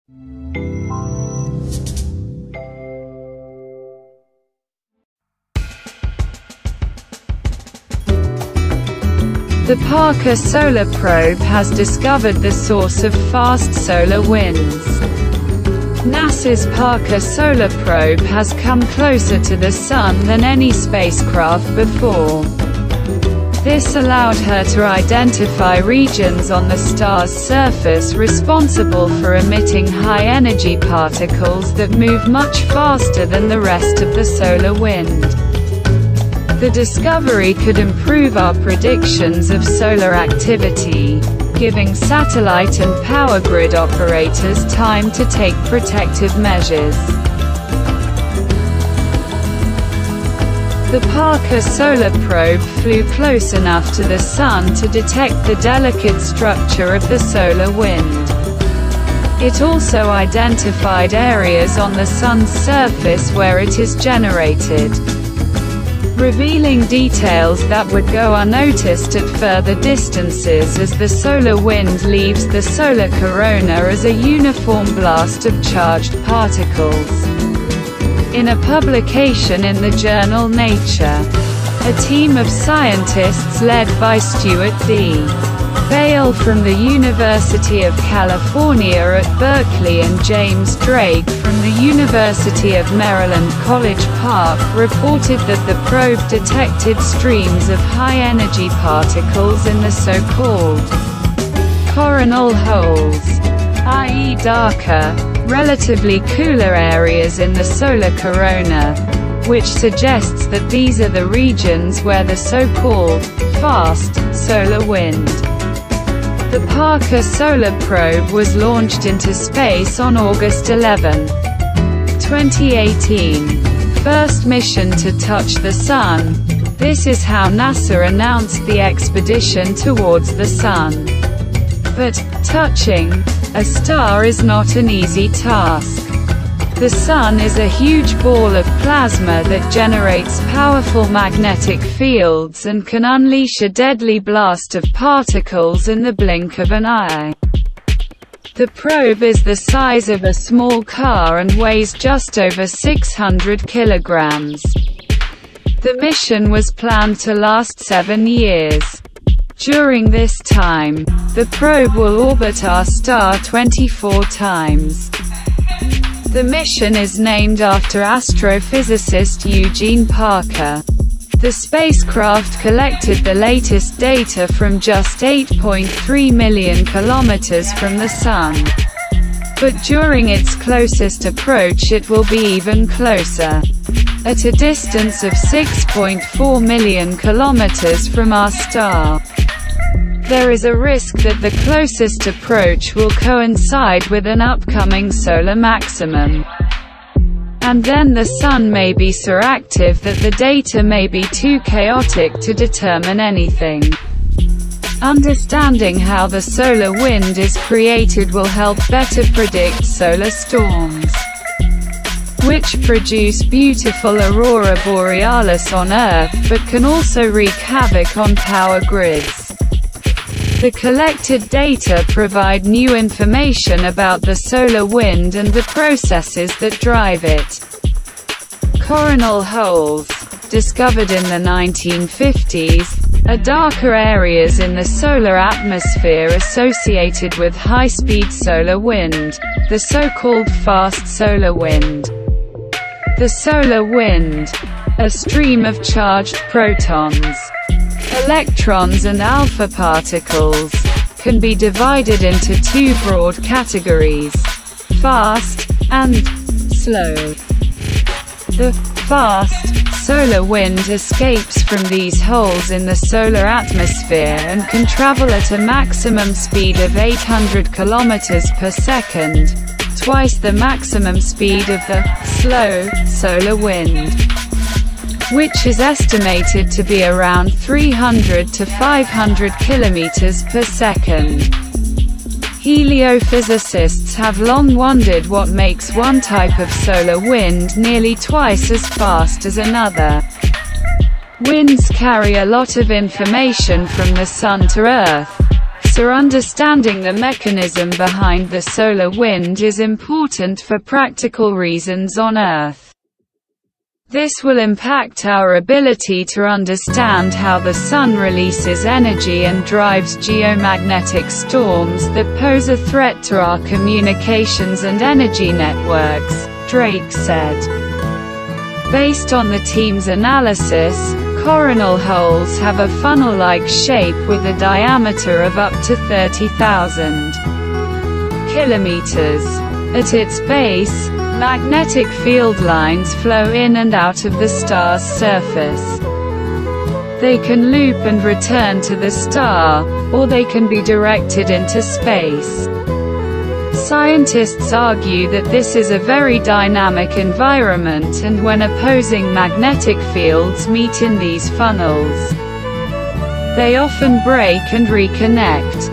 The Parker Solar Probe has discovered the source of fast solar winds. NASA's Parker Solar Probe has come closer to the Sun than any spacecraft before. This allowed her to identify regions on the star's surface responsible for emitting high-energy particles that move much faster than the rest of the solar wind. The discovery could improve our predictions of solar activity, giving satellite and power grid operators time to take protective measures. The Parker Solar Probe flew close enough to the Sun to detect the delicate structure of the solar wind. It also identified areas on the Sun's surface where it is generated, revealing details that would go unnoticed at further distances as the solar wind leaves the solar corona as a uniform blast of charged particles. In a publication in the journal Nature, a team of scientists led by Stuart D. Vail from the University of California at Berkeley and James Drake from the University of Maryland College Park reported that the probe detected streams of high-energy particles in the so-called coronal holes, i.e. darker, relatively cooler areas in the solar corona, which suggests that these are the regions where the so-called fast solar wind. The Parker Solar Probe was launched into space on August 11, 2018. First mission to touch the Sun. This is how NASA announced the expedition towards the Sun. But, touching a star is not an easy task. The Sun is a huge ball of plasma that generates powerful magnetic fields and can unleash a deadly blast of particles in the blink of an eye. The probe is the size of a small car and weighs just over 600 kilograms. The mission was planned to last 7 years. During this time, the probe will orbit our star 24 times. The mission is named after astrophysicist Eugene Parker. The spacecraft collected the latest data from just 8.3 million kilometers from the Sun. But during its closest approach it will be even closer. At a distance of 6.4 million kilometers from our star. There is a risk that the closest approach will coincide with an upcoming solar maximum. And then the Sun may be so active that the data may be too chaotic to determine anything. Understanding how the solar wind is created will help better predict solar storms, which produce beautiful aurora borealis on Earth, but can also wreak havoc on power grids. The collected data provide new information about the solar wind and the processes that drive it. Coronal holes, discovered in the 1950s, are darker areas in the solar atmosphere associated with high-speed solar wind, the so-called fast solar wind. The solar wind, a stream of charged protons, electrons and alpha particles, can be divided into two broad categories: fast and slow. The fast solar wind escapes from these holes in the solar atmosphere and can travel at a maximum speed of 800 kilometers per second, twice the maximum speed of the slow solar wind, which is estimated to be around 300 to 500 kilometers per second. Heliophysicists have long wondered what makes one type of solar wind nearly twice as fast as another. Winds carry a lot of information from the Sun to Earth, So understanding the mechanism behind the solar wind is important for practical reasons on Earth. This will impact our ability to understand how the Sun releases energy and drives geomagnetic storms that pose a threat to our communications and energy networks, Drake said. Based on the team's analysis, coronal holes have a funnel-like shape with a diameter of up to 30,000 kilometers. At its base, magnetic field lines flow in and out of the star's surface. They can loop and return to the star, or they can be directed into space. Scientists argue that this is a very dynamic environment, and when opposing magnetic fields meet in these funnels, they often break and reconnect.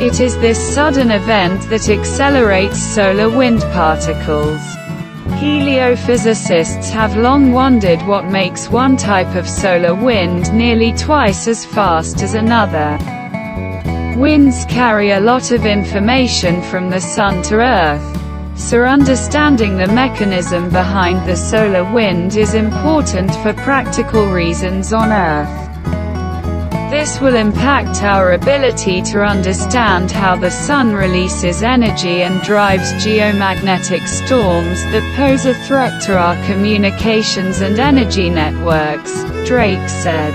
It is this sudden event that accelerates solar wind particles. Heliophysicists have long wondered what makes one type of solar wind nearly twice as fast as another. Winds carry a lot of information from the Sun to Earth, so understanding the mechanism behind the solar wind is important for practical reasons on Earth. This will impact our ability to understand how the Sun releases energy and drives geomagnetic storms that pose a threat to our communications and energy networks, Drake said.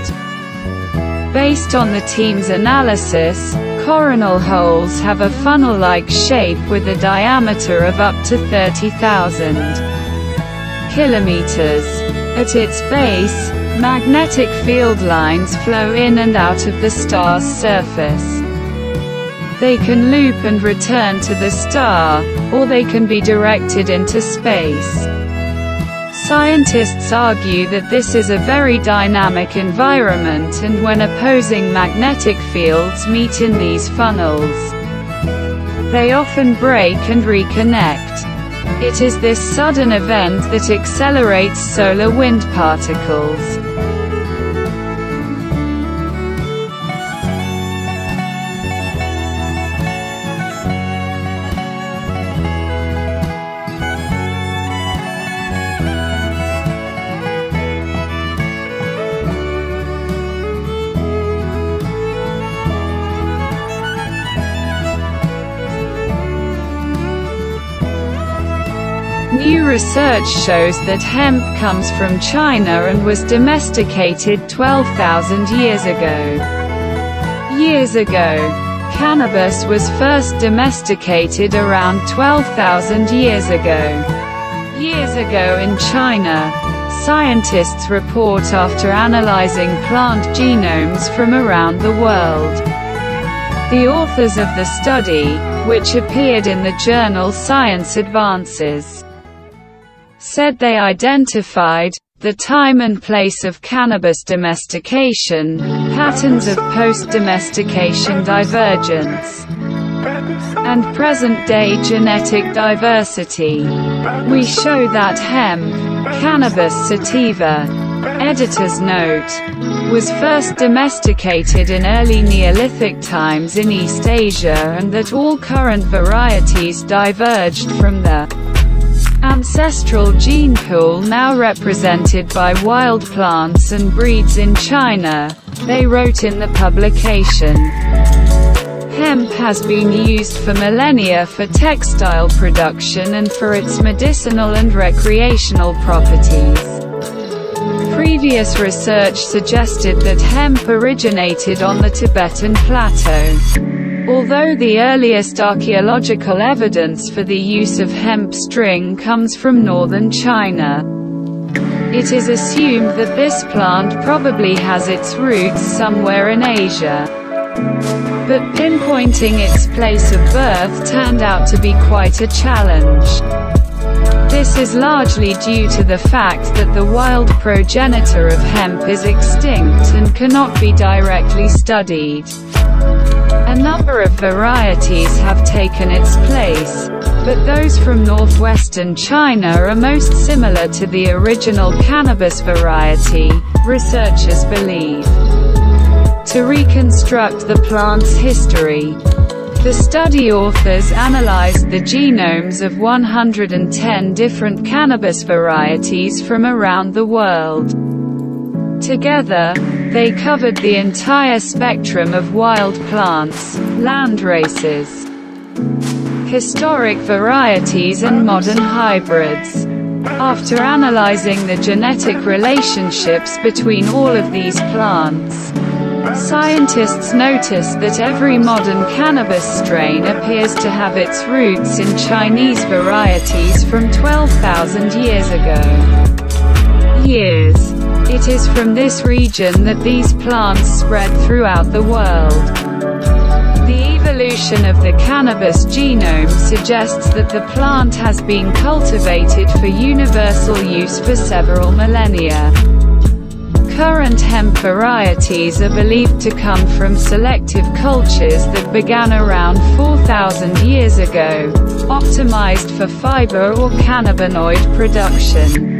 Based on the team's analysis, coronal holes have a funnel-like shape with a diameter of up to 30,000 kilometers. At its base, magnetic field lines flow in and out of the star's surface. They can loop and return to the star, or they can be directed into space. Scientists argue that this is a very dynamic environment, and when opposing magnetic fields meet in these funnels, they often break and reconnect. It is this sudden event that accelerates solar wind particles. New research shows that hemp comes from China and was domesticated 12,000 years ago. Cannabis was first domesticated around 12,000 years ago. In China, scientists report after analyzing plant genomes from around the world. The authors of the study, which appeared in the journal Science Advances, said they identified the time and place of cannabis domestication, patterns of post-domestication divergence, and present-day genetic diversity. We show that hemp, Cannabis sativa, editor's note, was first domesticated in early Neolithic times in East Asia, and that all current varieties diverged from the ancestral gene pool now represented by wild plants and breeds in China, they wrote in the publication. Hemp has been used for millennia for textile production and for its medicinal and recreational properties. Previous research suggested that hemp originated on the Tibetan Plateau. Although the earliest archaeological evidence for the use of hemp string comes from northern China, it is assumed that this plant probably has its roots somewhere in Asia. But pinpointing its place of birth turned out to be quite a challenge. This is largely due to the fact that the wild progenitor of hemp is extinct and cannot be directly studied. A number of varieties have taken its place, but those from northwestern China are most similar to the original cannabis variety, researchers believe. to reconstruct the plant's history. The study authors analyzed the genomes of 110 different cannabis varieties from around the world. Together, they covered the entire spectrum of wild plants, landraces, historic varieties and modern hybrids. After analyzing the genetic relationships between all of these plants, scientists noticed that every modern cannabis strain appears to have its roots in Chinese varieties from 12,000 years ago. It is from this region that these plants spread throughout the world. The evolution of the cannabis genome suggests that the plant has been cultivated for universal use for several millennia. Current hemp varieties are believed to come from selective cultures that began around 4,000 years ago, optimized for fiber or cannabinoid production.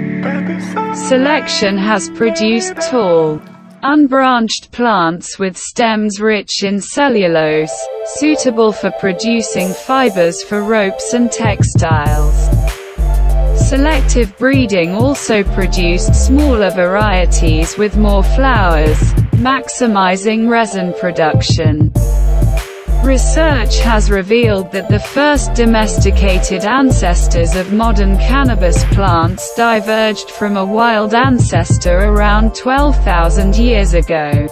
Selection has produced tall, unbranched plants with stems rich in cellulose, suitable for producing fibers for ropes and textiles. Selective breeding also produced smaller varieties with more flowers, maximizing resin production. Research has revealed that the first domesticated ancestors of modern cannabis plants diverged from a wild ancestor around 12,000 years ago,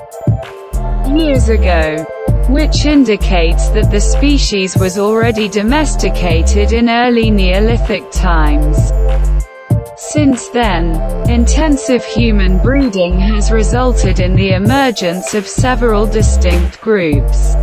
which indicates that the species was already domesticated in early Neolithic times. Since then, intensive human breeding has resulted in the emergence of several distinct groups.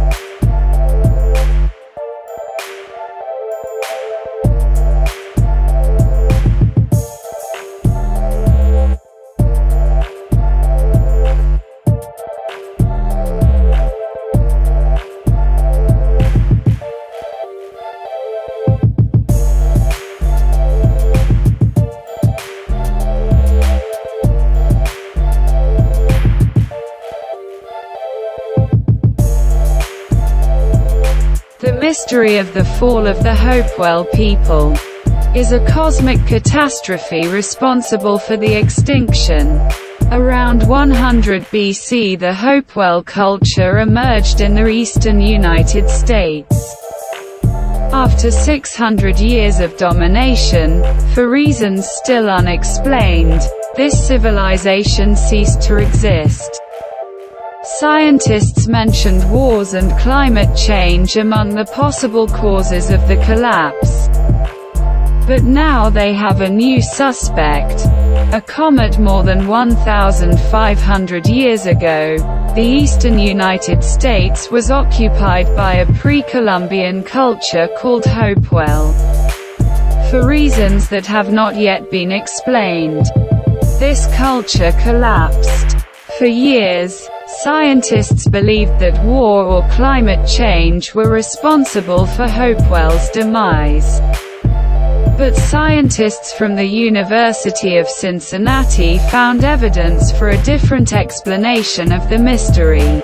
The mystery of the fall of the Hopewell people is a cosmic catastrophe responsible for the extinction. Around 100 BC, the Hopewell culture emerged in the eastern United States. After 600 years of domination, for reasons still unexplained, this civilization ceased to exist. Scientists mentioned wars and climate change among the possible causes of the collapse. But now they have a new suspect. A comet more than 1,500 years ago, the eastern United States was occupied by a pre-Columbian culture called Hopewell. For reasons that have not yet been explained, this culture collapsed. For years, scientists believed that war or climate change were responsible for Hopewell's demise. But scientists from the University of Cincinnati found evidence for a different explanation of the mystery.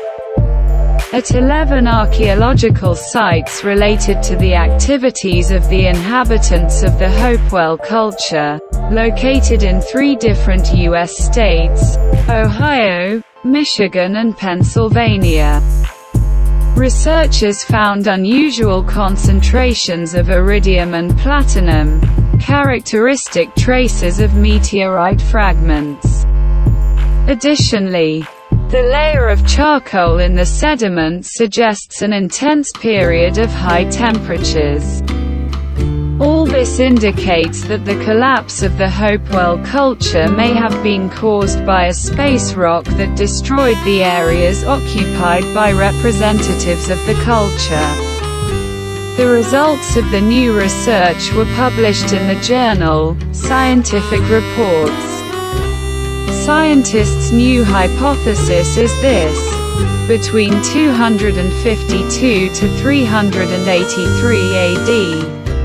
At 11 archaeological sites related to the activities of the inhabitants of the Hopewell culture, located in 3 different U.S. states, Ohio, Michigan and Pennsylvania. Researchers found unusual concentrations of iridium and platinum, characteristic traces of meteorite fragments. Additionally, the layer of charcoal in the sediment suggests an intense period of high temperatures. All this indicates that the collapse of the Hopewell culture may have been caused by a space rock that destroyed the areas occupied by representatives of the culture. The results of the new research were published in the journal, Scientific Reports. Scientists' new hypothesis is this: between 252 to 383 AD,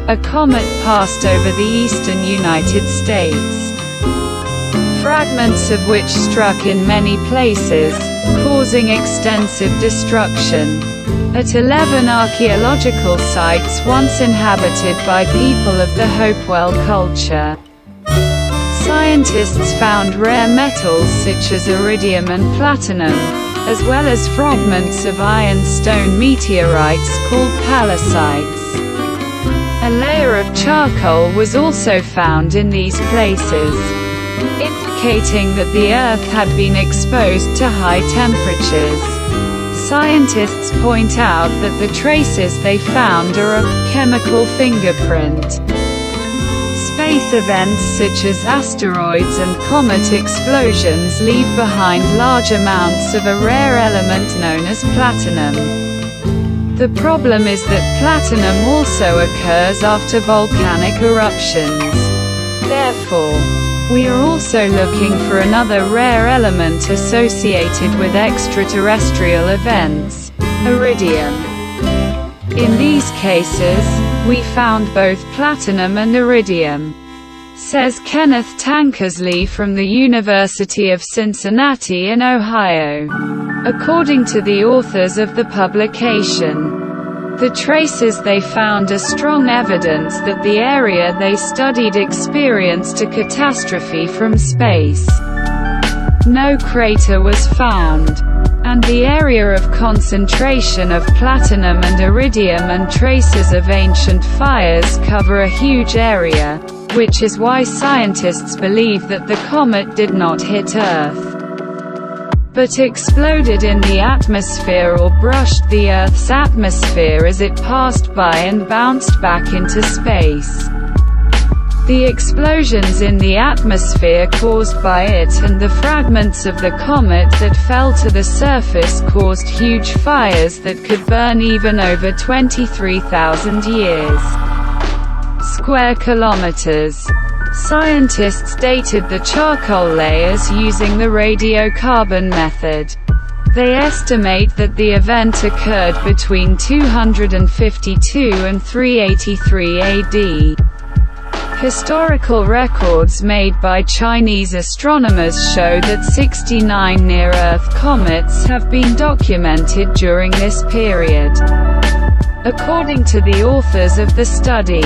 a comet passed over the eastern United States. fragments of which struck in many places, causing extensive destruction. At 11 archaeological sites once inhabited by people of the Hopewell culture. Scientists found rare metals such as iridium and platinum, as well as fragments of ironstone meteorites called pallasites. A layer of charcoal was also found in these places, indicating that the Earth had been exposed to high temperatures. Scientists point out that the traces they found are a chemical fingerprint. Space events such as asteroids and comet explosions leave behind large amounts of a rare element known as platinum. The problem is that platinum also occurs after volcanic eruptions. Therefore, we are also looking for another rare element associated with extraterrestrial events, iridium. In these cases, we found both platinum and iridium, says Kenneth Tankersley from the University of Cincinnati in Ohio. According to the authors of the publication, the traces they found are strong evidence that the area they studied experienced a catastrophe from space. No crater was found, and the area of concentration of platinum and iridium and traces of ancient fires cover a huge area, which is why scientists believe that the comet did not hit Earth, but exploded in the atmosphere or brushed the Earth's atmosphere as it passed by and bounced back into space. The explosions in the atmosphere caused by it and the fragments of the comet that fell to the surface caused huge fires that could burn even over 23,000 years. Square kilometers. Scientists dated the charcoal layers using the radiocarbon method. They estimate that the event occurred between 252 and 383 AD. Historical records made by Chinese astronomers show that 69 near-Earth comets have been documented during this period. According to the authors of the study,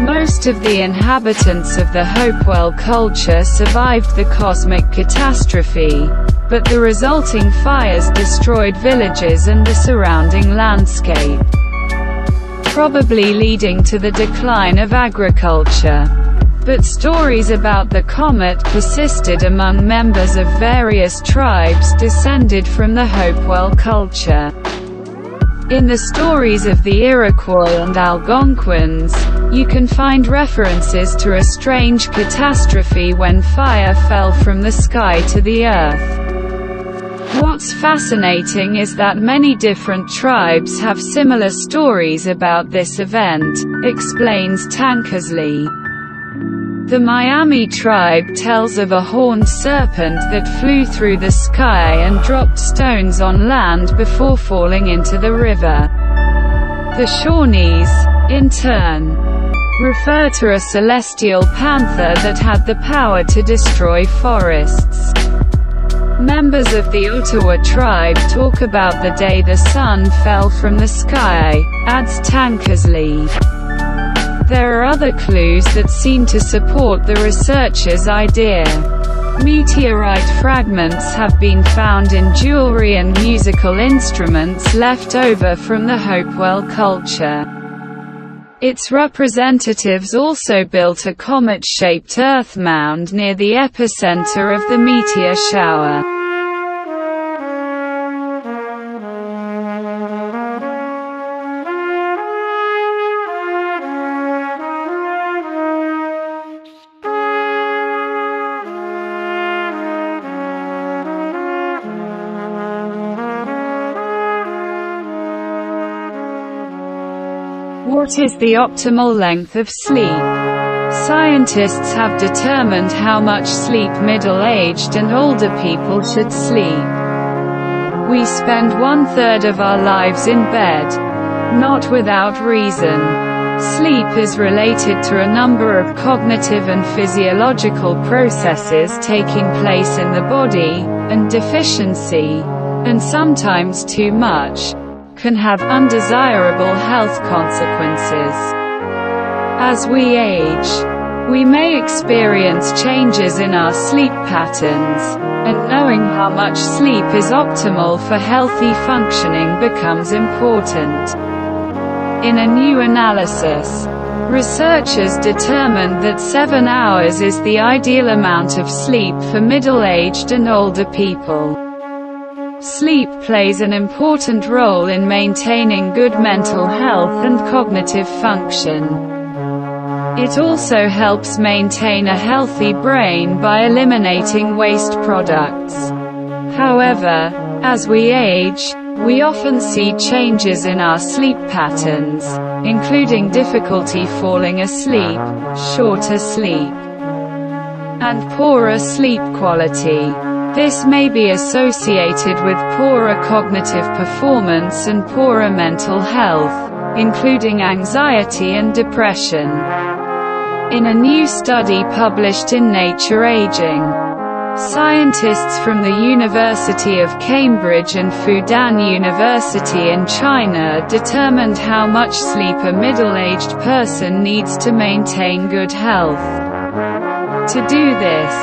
most of the inhabitants of the Hopewell culture survived the cosmic catastrophe, but the resulting fires destroyed villages and the surrounding landscape, probably leading to the decline of agriculture. But stories about the comet persisted among members of various tribes descended from the Hopewell culture. In the stories of the Iroquois and Algonquins, you can find references to a strange catastrophe when fire fell from the sky to the earth. What's fascinating is that many different tribes have similar stories about this event, explains Tankersley. The Miami tribe tells of a horned serpent that flew through the sky and dropped stones on land before falling into the river. The Shawnees, in turn, refer to a celestial panther that had the power to destroy forests. Members of the Ottawa tribe talk about the day the sun fell from the sky, adds Tankersley. There are other clues that seem to support the researchers' idea. Meteorite fragments have been found in jewelry and musical instruments left over from the Hopewell culture. Its representatives also built a comet-shaped earth mound near the epicenter of the meteor shower. What is the optimal length of sleep? Scientists have determined how much sleep middle-aged and older people should sleep. We spend 1/3 of our lives in bed. Not without reason. Sleep is related to a number of cognitive and physiological processes taking place in the body, and deficiency, and sometimes too much, can have undesirable health consequences. As we age, we may experience changes in our sleep patterns, and knowing how much sleep is optimal for healthy functioning becomes important. In a new analysis, researchers determined that 7 hours is the ideal amount of sleep for middle-aged and older people. Sleep plays an important role in maintaining good mental health and cognitive function. It also helps maintain a healthy brain by eliminating waste products. However, as we age, we often see changes in our sleep patterns, including difficulty falling asleep, shorter sleep, and poorer sleep quality. This may be associated with poorer cognitive performance and poorer mental health, including anxiety and depression. In a new study published in Nature Aging, scientists from the University of Cambridge and Fudan University in China determined how much sleep a middle-aged person needs to maintain good health. To do this,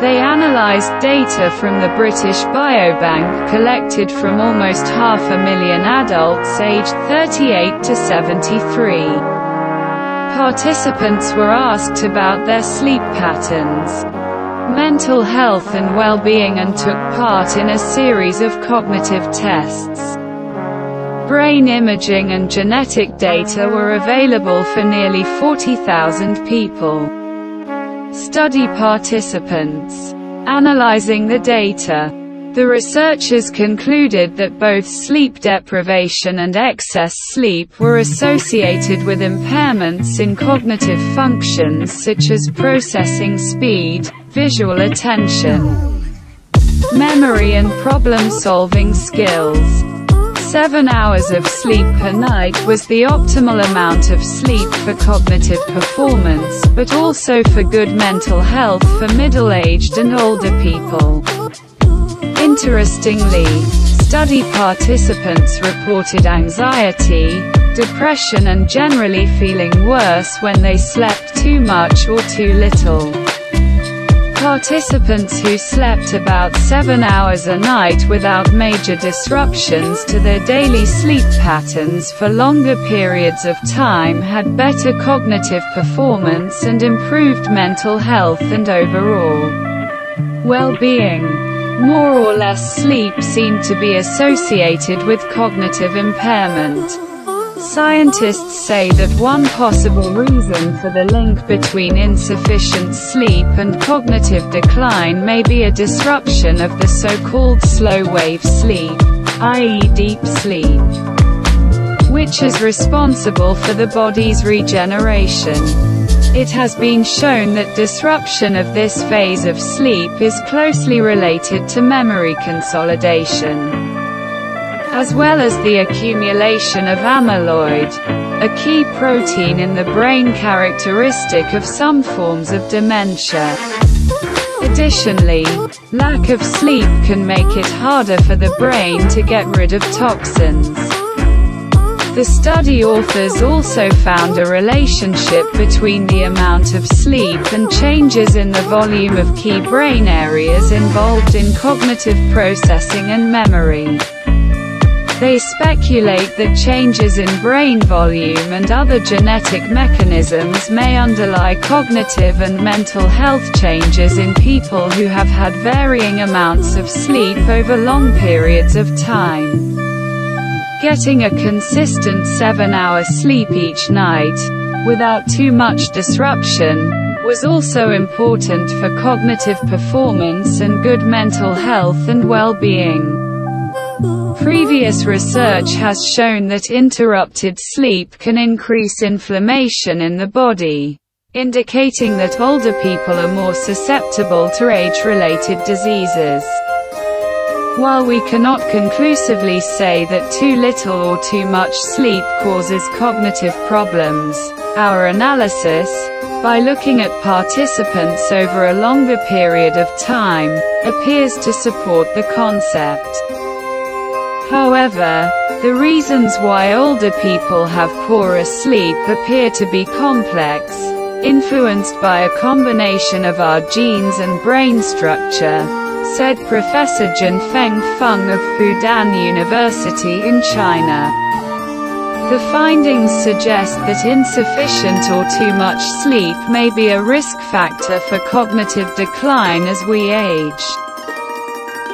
they analyzed data from the British Biobank collected from almost 500,000 adults aged 38 to 73. Participants were asked about their sleep patterns, mental health and well-being, and took part in a series of cognitive tests. Brain imaging and genetic data were available for nearly 40,000 people. Study participants. Analyzing the data, the researchers concluded that both sleep deprivation and excess sleep were associated with impairments in cognitive functions such as processing speed, visual attention, memory and problem-solving skills. 7 hours of sleep per night was the optimal amount of sleep for cognitive performance, but also for good mental health for middle-aged and older people. Interestingly, study participants reported anxiety, depression and generally feeling worse when they slept too much or too little. Participants who slept about 7 hours a night without major disruptions to their daily sleep patterns for longer periods of time had better cognitive performance and improved mental health and overall well-being. More or less sleep seemed to be associated with cognitive impairment. Scientists say that one possible reason for the link between insufficient sleep and cognitive decline may be a disruption of the so-called slow-wave sleep, i.e. deep sleep, which is responsible for the body's regeneration. It has been shown that disruption of this phase of sleep is closely related to memory consolidation, as well as the accumulation of amyloid, a key protein in the brain characteristic of some forms of dementia. Additionally, lack of sleep can make it harder for the brain to get rid of toxins. The study authors also found a relationship between the amount of sleep and changes in the volume of key brain areas involved in cognitive processing and memory. They speculate that changes in brain volume and other genetic mechanisms may underlie cognitive and mental health changes in people who have had varying amounts of sleep over long periods of time. Getting a consistent 7-hour sleep each night, without too much disruption, was also important for cognitive performance and good mental health and well-being. Previous research has shown that interrupted sleep can increase inflammation in the body, indicating that older people are more susceptible to age-related diseases. While we cannot conclusively say that too little or too much sleep causes cognitive problems, our analysis, by looking at participants over a longer period of time, appears to support the concept. However, the reasons why older people have poorer sleep appear to be complex, influenced by a combination of our genes and brain structure, said Professor Jianfeng Feng of Fudan University in China. The findings suggest that insufficient or too much sleep may be a risk factor for cognitive decline as we age.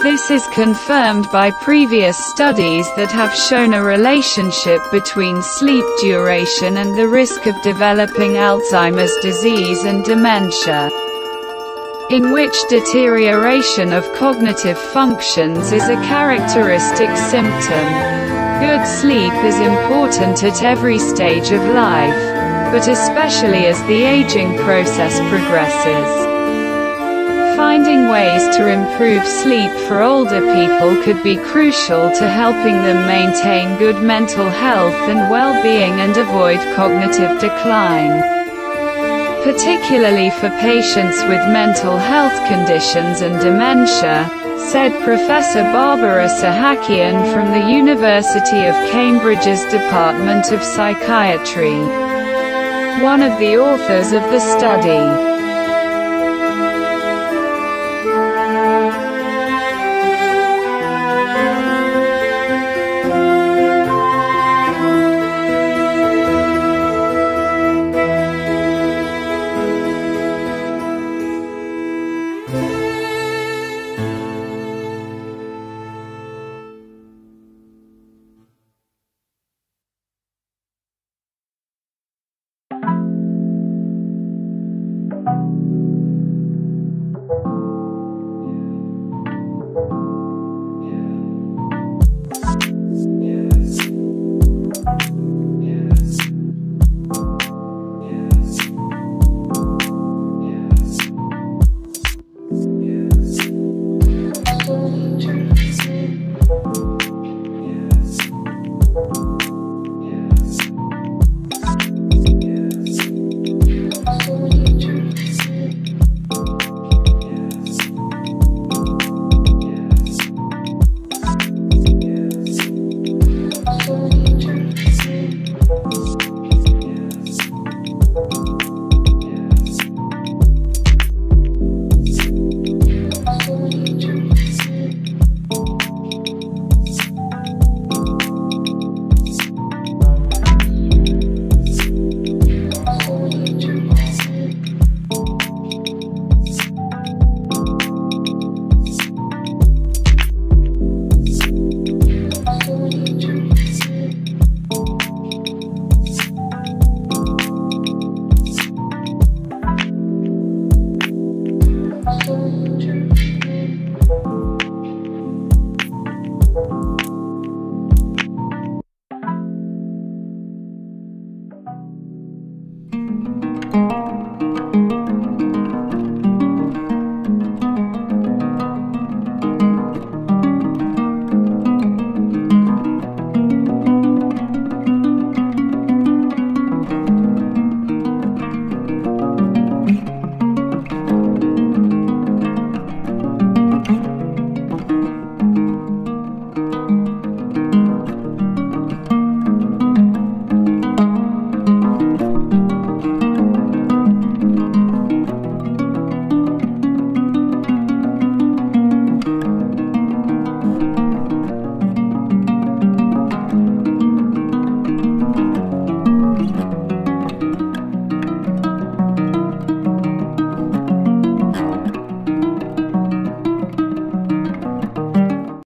This is confirmed by previous studies that have shown a relationship between sleep duration and the risk of developing Alzheimer's disease and dementia, in which deterioration of cognitive functions is a characteristic symptom. Good sleep is important at every stage of life, but especially as the aging process progresses. Finding ways to improve sleep for older people could be crucial to helping them maintain good mental health and well-being and avoid cognitive decline, particularly for patients with mental health conditions and dementia, said Professor Barbara Sahakian from the University of Cambridge's Department of Psychiatry, one of the authors of the study.